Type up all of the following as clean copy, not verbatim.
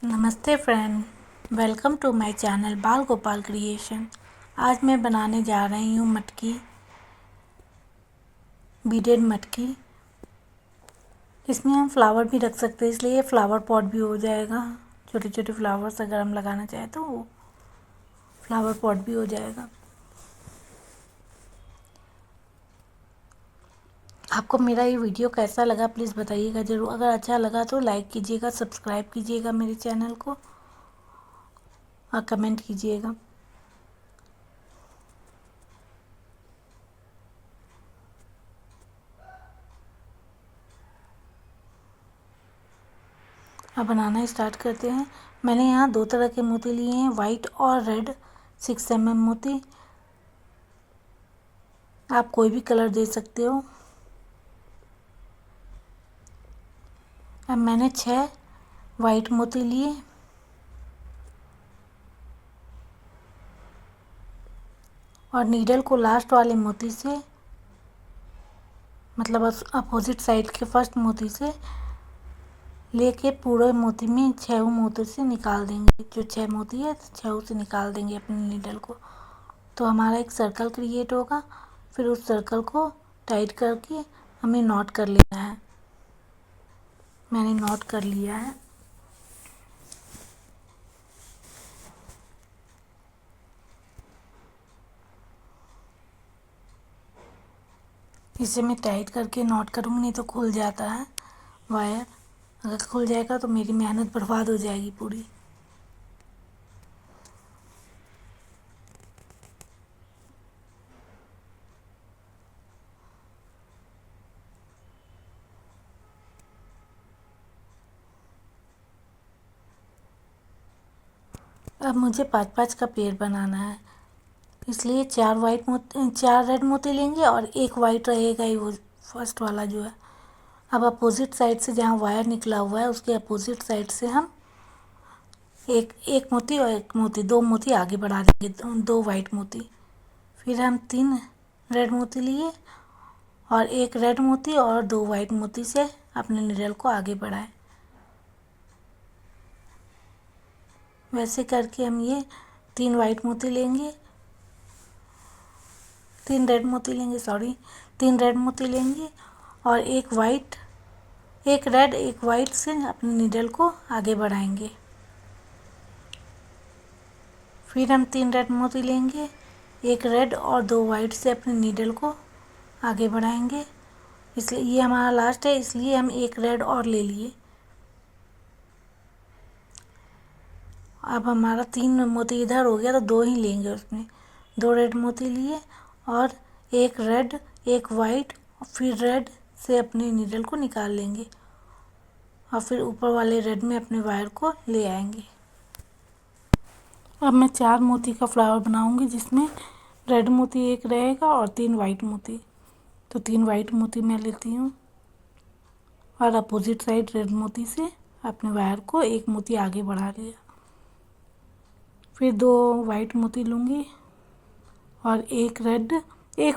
नमस्ते friend, welcome to my channel Bal Gopal creation. आज मैं बनाने जा रही हूँ मटकी, बीडेड मटकी। इसमें हम फ्लावर भी रख सकते हैं, इसलिए फ्लावर पॉट भी हो जाएगा। छोटे छोटे फ्लावर्स अगर हम लगाना चाहें तो वो फ्लावर पॉट भी हो जाएगा। आपको मेरा ये वीडियो कैसा लगा प्लीज़ बताइएगा ज़रूर। अगर अच्छा लगा तो लाइक कीजिएगा, सब्सक्राइब कीजिएगा मेरे चैनल को और कमेंट कीजिएगा। अब बनाना स्टार्ट करते हैं। मैंने यहाँ 2 तरह के मोती लिए हैं, वाइट और रेड 6 mm मोती। आप कोई भी कलर दे सकते हो। अब मैंने 6 वाइट मोती लिए और नीडल को लास्ट वाले मोती से, मतलब अपोजिट साइड के फर्स्ट मोती से लेके पूरे मोती में 6 मोती से निकाल देंगे। जो 6 मोती है 6 से निकाल देंगे अपने नीडल को, तो हमारा एक सर्कल क्रिएट होगा। फिर उस सर्कल को टाइट करके हमें नॉट कर लेना है। मैंने नॉट कर लिया है। इसे मैं टाइट करके नॉट करूँगी, नहीं तो खुल जाता है वायर। अगर खुल जाएगा तो मेरी मेहनत बर्बाद हो जाएगी पूरी। अब मुझे 5-5 का पेड़ बनाना है, इसलिए 4 रेड मोती लेंगे और एक वाइट रहेगा ही, वो फर्स्ट वाला जो है। अब अपोजिट साइड से जहाँ वायर निकला हुआ है उसके अपोजिट साइड से हम एक एक मोती और एक मोती, 2 मोती आगे बढ़ा देंगे, 2 वाइट मोती। फिर हम 3 रेड मोती लिए और एक रेड मोती और 2 वाइट मोती से अपने निडल को आगे बढ़ाएं। वैसे करके हम ये 3 वाइट मोती लेंगे, 3 रेड मोती लेंगे, 3 रेड मोती लेंगे और एक रेड एक वाइट से अपने नीडल को आगे बढ़ाएंगे। फिर हम 3 रेड मोती लेंगे, एक रेड और 2 वाइट से अपने नीडल को आगे बढ़ाएंगे। इसलिए ये हमारा लास्ट है, इसलिए हम एक रेड और ले लिए। अब हमारा 3 मोती इधर हो गया तो 2 ही लेंगे, उसमें 2 रेड मोती लिए और एक रेड एक वाइट, फिर रेड से अपने नीडल को निकाल लेंगे और फिर ऊपर वाले रेड में अपने वायर को ले आएंगे। अब मैं 4 मोती का फ्लावर बनाऊंगी, जिसमें रेड मोती एक रहेगा और 3 वाइट मोती। तो 3 वाइट मोती मैं लेती हूँ और अपोजिट साइड रेड मोती से अपने वायर को एक मोती आगे बढ़ा लिया। फिर 2 वाइट मोती लूँगी और एक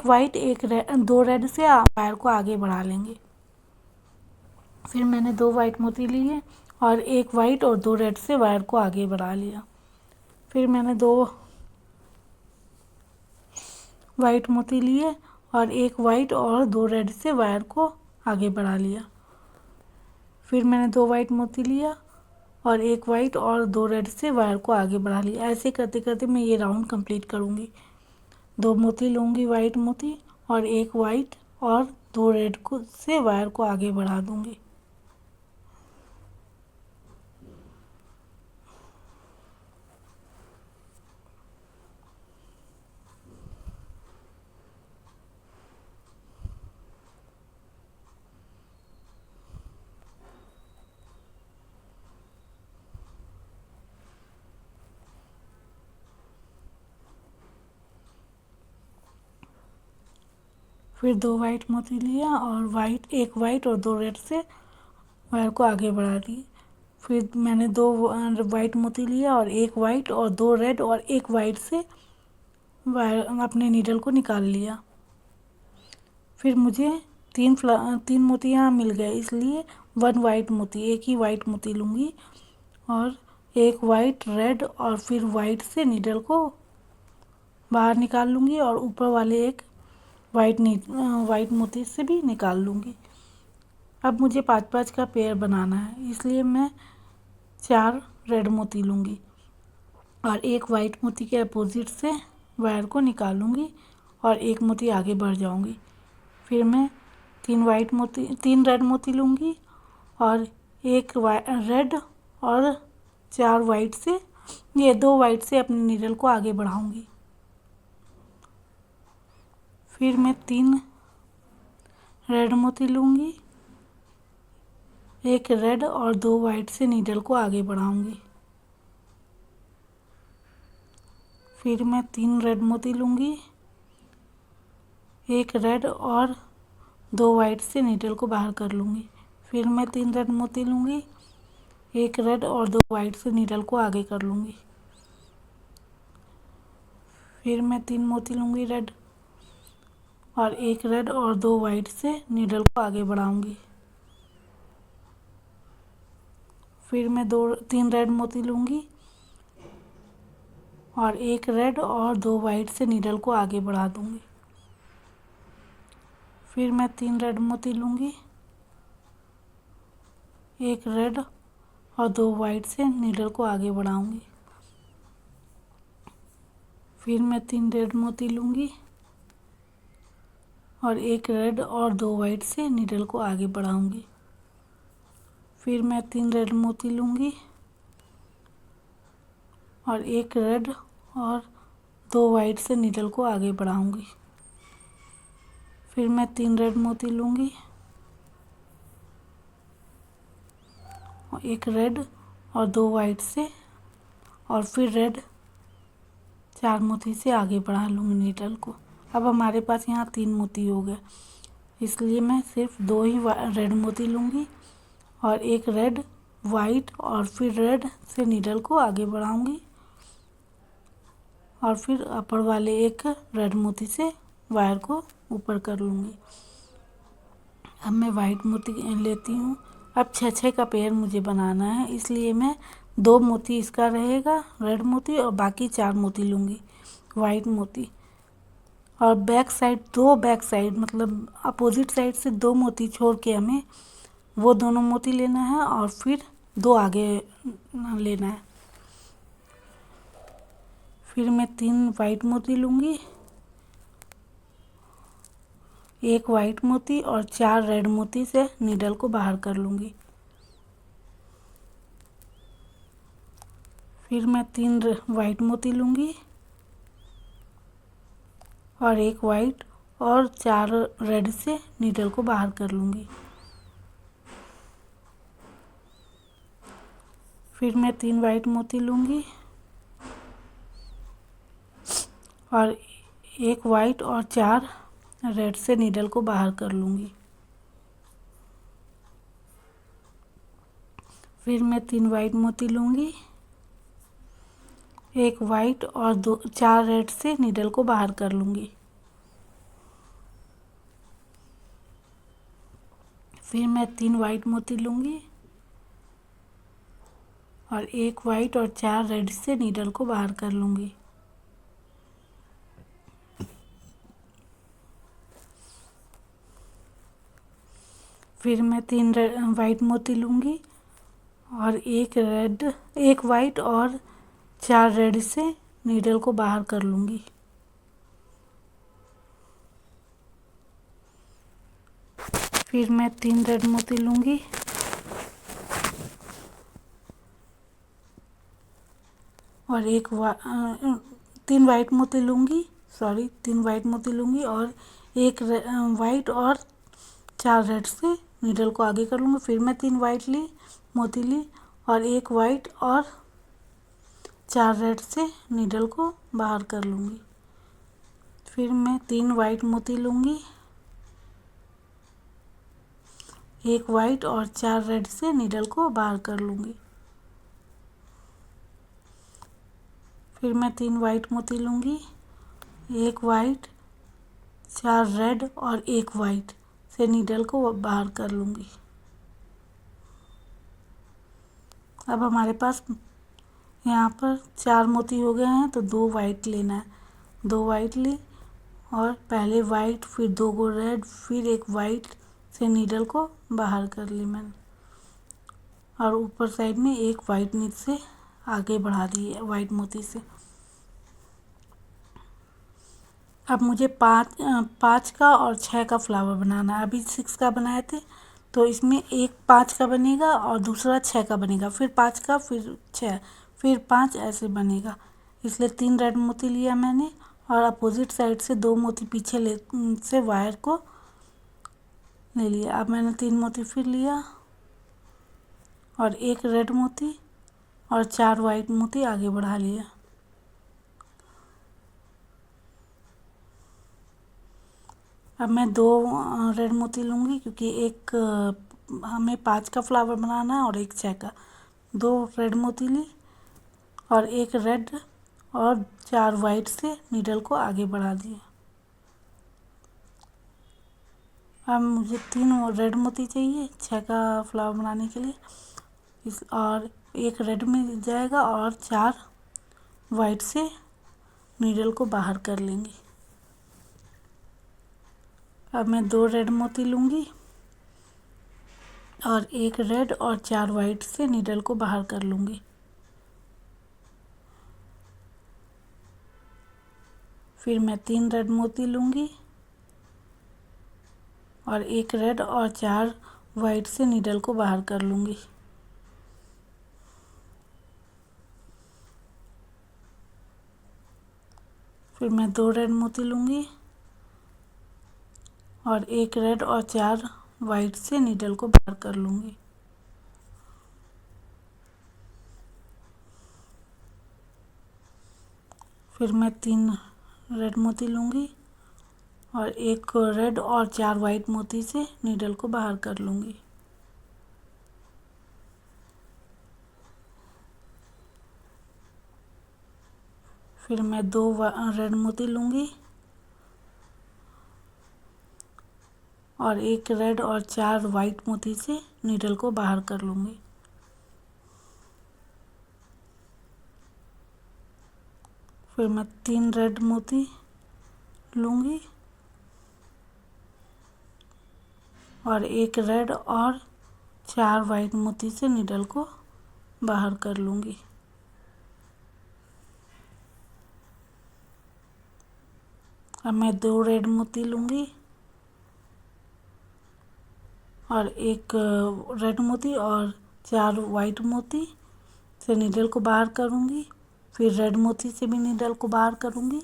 वाइट एक रेड, 2 रेड से वायर को आगे बढ़ा लेंगे। फिर मैंने 2 वाइट मोती लिए और एक वाइट और 2 रेड से वायर को आगे बढ़ा लिया। फिर मैंने 2 वाइट मोती लिए और एक वाइट और 2 रेड से वायर को आगे बढ़ा लिया। फिर मैंने 2 वाइट मोती लिया और एक वाइट और 2 रेड से वायर को आगे बढ़ा लिया। ऐसे करते करते मैं ये राउंड कंप्लीट करूँगी। 2 मोती लूँगी वाइट मोती और एक वाइट और 2 रेड को से वायर को आगे बढ़ा दूँगी। फिर 2 वाइट मोती लिया और एक वाइट और 2 रेड से वायर को आगे बढ़ा दी। फिर मैंने 2 वाइट मोती लिया और एक वाइट और 2 रेड और एक वाइट से वायर अपने नीडल को निकाल लिया। फिर मुझे 3 मोती यहाँ मिल गए, इसलिए 1 वाइट मोती, एक ही वाइट मोती लूँगी और एक वाइट रेड और फिर वाइट से नीडल को बाहर निकाल लूँगी और ऊपर वाले एक वाइट मोती से भी निकाल लूँगी। अब मुझे 5-5 का पेयर बनाना है, इसलिए मैं 4 रेड मोती लूँगी और एक वाइट मोती के अपोजिट से वायर को निकालूंगी और एक मोती आगे बढ़ जाऊंगी। फिर मैं 3 रेड मोती लूँगी और एक रेड और 4 वाइट से, ये 2 वाइट से अपने नीडल को आगे बढ़ाऊंगी। फिर मैं 3 रेड मोती लूँगी, एक रेड और 2 वाइट से नीडल को आगे बढ़ाऊंगी। फिर मैं 3 रेड मोती लूँगी, एक रेड और 2 वाइट से नीडल को बाहर कर लूँगी। फिर मैं 3 रेड मोती लूँगी, एक रेड और 2 वाइट से नीडल को आगे कर लूँगी। फिर मैं 3 मोती लूँगी रेड और एक रेड और 2 वाइट से नीडल को आगे बढ़ाऊँगी। फिर मैं 3 रेड मोती लूँगी और एक रेड और 2 वाइट से नीडल को आगे बढ़ा दूँगी। फिर मैं 3 रेड मोती लूँगी, एक रेड और 2 वाइट से नीडल को आगे बढ़ाऊँगी। फिर मैं 3 रेड मोती लूँगी और एक रेड और 2 वाइट से नीडल को आगे बढ़ाऊँगी। फिर मैं 3 रेड मोती लूँगी और एक रेड और 2 वाइट से नीडल को आगे बढ़ाऊँगी। फिर मैं 3 रेड मोती लूँगी और एक रेड और 2 वाइट से और फिर रेड 4 मोती से आगे बढ़ा लूँगी नीडल को। अब हमारे पास यहाँ 3 मोती हो गए, इसलिए मैं सिर्फ 2 ही रेड मोती लूँगी और एक रेड वाइट और फिर रेड से नीडल को आगे बढ़ाऊँगी और फिर अपर वाले एक रेड मोती से वायर को ऊपर कर लूँगी। अब मैं वाइट मोती लेती हूँ। अब 6-6 का पेयर मुझे बनाना है, इसलिए मैं 2 मोती इसका रहेगा रेड मोती और बाकी 4 मोती लूँगी वाइट मोती और बैक साइड मतलब अपोजिट साइड से 2 मोती छोड़ के हमें वो दोनों मोती लेना है और फिर 2 आगे लेना है। फिर मैं 3 वाइट मोती लूँगी, एक वाइट मोती और 4 रेड मोती से नीडल को बाहर कर लूँगी। फिर मैं 3 वाइट मोती लूँगी और एक वाइट और 4 रेड से नीडल को बाहर कर लूँगी। फिर मैं 3 वाइट मोती लूँगी और एक वाइट और 4 रेड से नीडल को बाहर कर लूँगी। फिर मैं 3 वाइट मोती लूँगी, एक वाइट और 4 रेड से नीडल को बाहर कर लूँगी। फिर मैं 3 वाइट मोती लूँगी और एक वाइट और 4 रेड से नीडल को बाहर कर लूँगी। फिर मैं 3 वाइट मोती लूँगी और एक वाइट और 4 रेड से नीडल को बाहर कर लूँगी। फिर मैं 3 रेड मोती लूँगी और 3 वाइट मोती लूँगी, 3 वाइट मोती लूँगी और एक वाइट और 4 रेड से नीडल को आगे कर लूँगी। फिर मैं 3 वाइट मोती ली और एक वाइट और 4 रेड से नीडल को बाहर कर लूँगी। फिर मैं 3 वाइट मोती लूँगी, एक वाइट और 4 रेड से नीडल को बाहर कर लूँगी। फिर मैं 3 वाइट मोती लूँगी, एक वाइट, 4 रेड और एक वाइट से नीडल को बाहर कर लूँगी। अब हमारे पास यहाँ पर 4 मोती हो गए हैं, तो 2 वाइट लेना है। 2 वाइट ली और पहले वाइट, फिर 2 को रेड, फिर एक वाइट से नीडल को बाहर कर ली मैंने, और ऊपर साइड में एक वाइट नीड से आगे बढ़ा दी है वाइट मोती से। अब मुझे 5 का और 6 का फ्लावर बनाना है। अभी 6 का बनाए थे, तो इसमें एक 5 का बनेगा और दूसरा 6 का बनेगा, फिर 5 का, फिर 6, फिर 5, ऐसे बनेगा। इसलिए 3 रेड मोती लिया मैंने, और अपोजिट साइड से 2 मोती पीछे से वायर को ले लिया। अब मैंने 3 मोती फिर लिया और एक रेड मोती और 4 वाइट मोती आगे बढ़ा लिया। अब मैं 2 रेड मोती लूँगी, क्योंकि एक हमें 5 का फ्लावर बनाना है और एक 6 का। 2 रेड मोती ली और एक रेड और 4 वाइट से नीडल को आगे बढ़ा दिया। अब मुझे 3 रेड मोती चाहिए 6 का फ्लावर बनाने के लिए, और एक रेड में जाएगा और 4 वाइट से नीडल को बाहर कर लेंगे। अब मैं 2 रेड मोती लूँगी और एक रेड और 4 वाइट से नीडल को बाहर कर लूँगी। फिर मैं 3 रेड मोती लूँगी और एक रेड और 4 वाइट से नीडल को बाहर कर लूँगी। फिर मैं 2 रेड मोती लूँगी और एक रेड और 4 वाइट से नीडल को बाहर कर लूँगी। फिर मैं 3 रेड मोती लूँगी और एक रेड और 4 वाइट मोती से नीडल को बाहर कर लूँगी। फिर मैं 2 रेड मोती लूँगी और एक रेड और 4 वाइट मोती से नीडल को बाहर कर लूँगी। फिर मैं 3 रेड मोती लूँगी और एक रेड और 4 वाइट मोती से नीडल को बाहर कर लूँगी। अब मैं 2 रेड मोती लूँगी और एक रेड मोती और 4 वाइट मोती से नीडल को बाहर करूँगी। फिर रेड मोती से भी नीडल को बाहर करूँगी।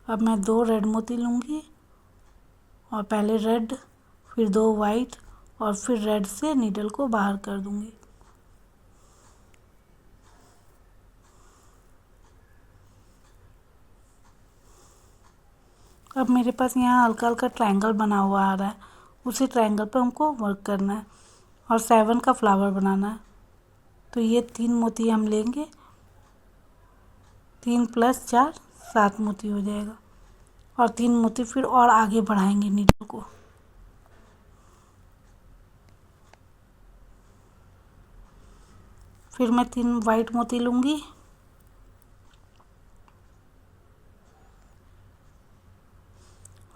अब मैं 2 रेड मोती लूँगी और पहले रेड, फिर 2 वाइट और फिर रेड से नीडल को बाहर कर दूँगी। अब मेरे पास यहाँ हल्का हल्का ट्रायंगल बना हुआ आ रहा है, उसी ट्रायंगल पर हमको वर्क करना है और 7 का फ्लावर बनाना है। तो ये 3 मोती हम लेंगे, 3 + 4 7 मोती हो जाएगा, और 3 मोती फिर और आगे बढ़ाएंगे नीडल को। फिर मैं 3 वाइट मोती लूँगी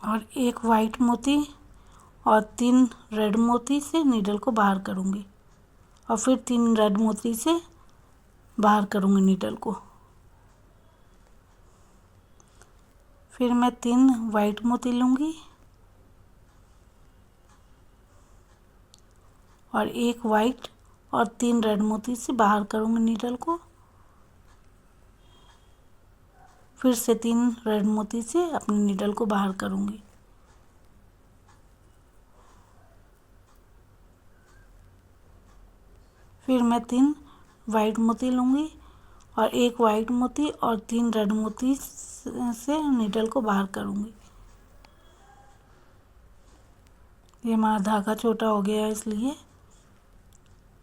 और एक वाइट मोती और 3 रेड मोती से नीडल को बाहर करूँगी, और फिर 3 रेड मोती से बाहर करूँगी नीडल को। फिर मैं 3 वाइट मोती लूँगी और एक वाइट और 3 रेड मोती से बाहर करूँगी नीडल को। फिर से 3 रेड मोती से अपनी नीडल को बाहर करूँगी। फिर मैं 3 वाइट मोती लूँगी और एक वाइट मोती और 3 रेड मोती से नीडल को बाहर करूँगी। ये हमारा धागा छोटा हो गया है, इसलिए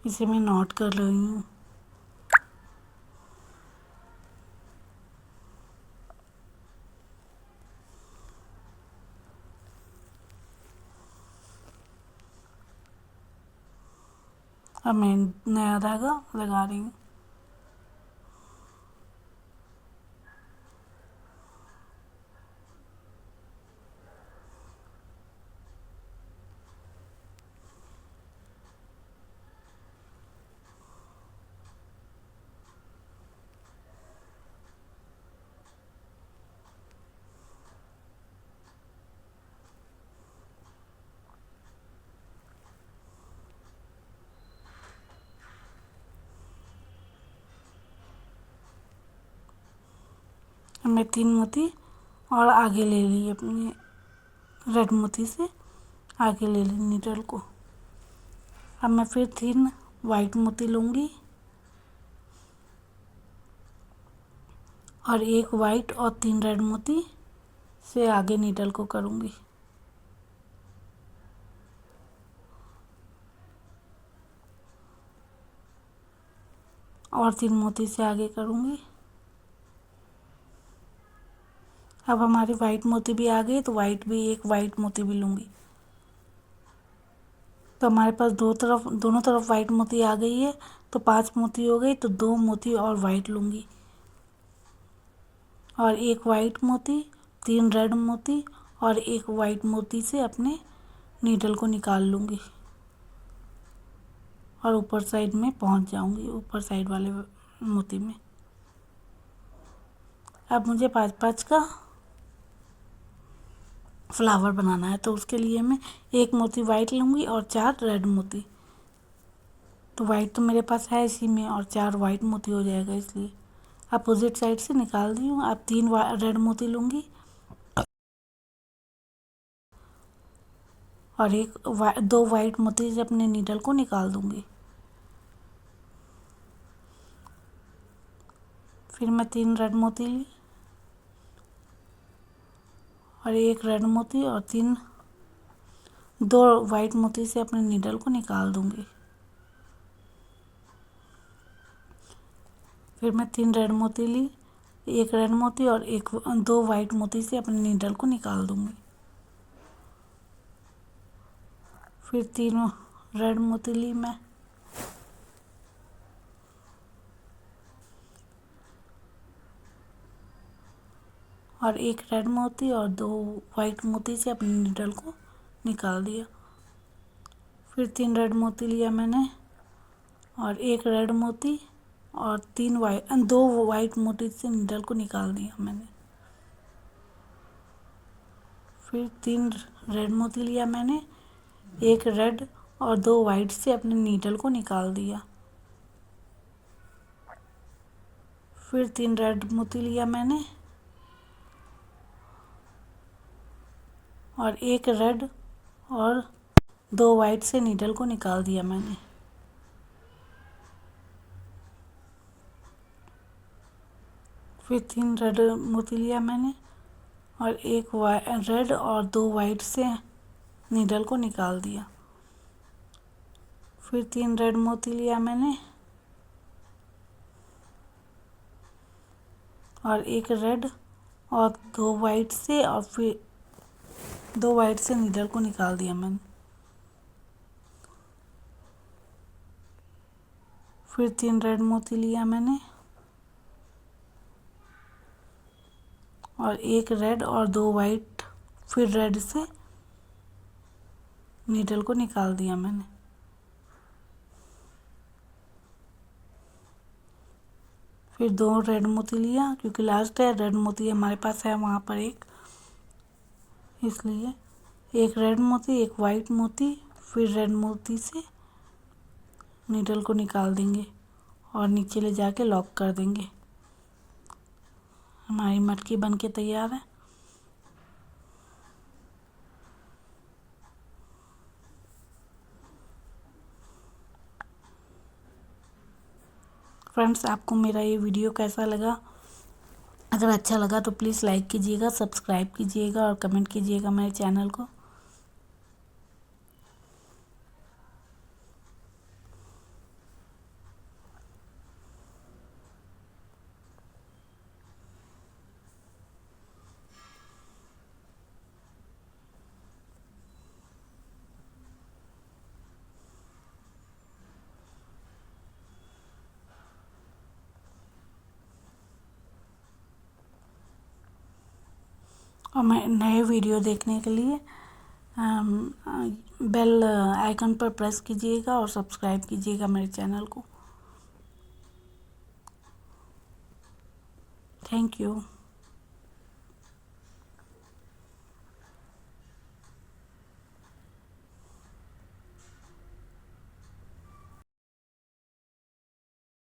इसे मैं नॉट कर रही हूँ। अब मैं नया धागा लगा रही हूँ। मैं 3 मोती और आगे ले ली, अपने रेड मोती से आगे ले ली नीडल को। अब मैं फिर 3 वाइट मोती लूँगी और 1 वाइट और 3 रेड मोती से आगे नीडल को करूँगी। और 3 मोती से आगे करूँगी। अब हमारी वाइट मोती भी आ गई, तो एक वाइट मोती भी लूँगी। तो हमारे पास दोनों तरफ वाइट मोती आ गई है, तो 5 मोती हो गई। तो 2 मोती और वाइट लूँगी और 1 वाइट मोती, 3 रेड मोती और 1 वाइट मोती से अपने नीडल को निकाल लूँगी और ऊपर साइड में पहुँच जाऊँगी, ऊपर साइड वाले मोती में। अब मुझे 5-5 का फ्लावर बनाना है, तो उसके लिए मैं 1 मोती वाइट लूँगी और 4 रेड मोती। तो वाइट तो मेरे पास है इसी में और 4 वाइट मोती हो जाएगा, इसलिए अपोजिट साइड से निकाल दी हूँ। अब 3 रेड मोती लूँगी और 2 वाइट मोती से अपने नीडल को निकाल दूँगी। फिर मैं 3 रेड मोती ली और 1 रेड मोती और 2 वाइट मोती से अपने नीडल को निकाल दूँगी। फिर मैं 3 रेड मोती ली, 1 रेड मोती और 2 वाइट मोती से अपने नीडल को निकाल दूँगी। फिर 3 रेड मोती ली मैं और 1 रेड मोती और 2 वाइट मोती से अपने नीडल को निकाल दिया। फिर 3 रेड मोती लिया मैंने और 1 रेड मोती और 2 वाइट मोती से नीडल को निकाल दिया मैंने। फिर 3 रेड मोती लिया मैंने, 1 रेड और 2 वाइट से अपने नीडल को निकाल दिया। फिर 3 रेड मोती लिया मैंने और 1 रेड और 2 वाइट से नीडल को निकाल दिया मैंने। फिर 3 रेड मोती लिया मैंने और 1 रेड और 2 वाइट से नीडल को निकाल दिया। फिर 3 रेड मोती लिया मैंने और 1 रेड और 2 वाइट से और फिर 2 वाइट से नीडल को निकाल दिया मैंने। फिर 3 रेड मोती लिया मैंने और 1 रेड और 2 वाइट फिर रेड से नीडल को निकाल दिया मैंने। फिर 2 रेड मोती लिया, क्योंकि लास्ट है रेड मोती हमारे पास है वहाँ पर एक, इसलिए 1 रेड मोती, 1 वाइट मोती फिर रेड मोती से नीडल को निकाल देंगे और नीचे ले जाके लॉक कर देंगे। हमारी मटकी बन के तैयार है। फ्रेंड्स, आपको मेरा ये वीडियो कैसा लगा? अगर अच्छा लगा तो प्लीज़ लाइक कीजिएगा, सब्सक्राइब कीजिएगा और कमेंट कीजिएगा मेरे चैनल को। और मैं नए वीडियो देखने के लिए बेल आइकन पर प्रेस कीजिएगा और सब्सक्राइब कीजिएगा मेरे चैनल को। Thank you.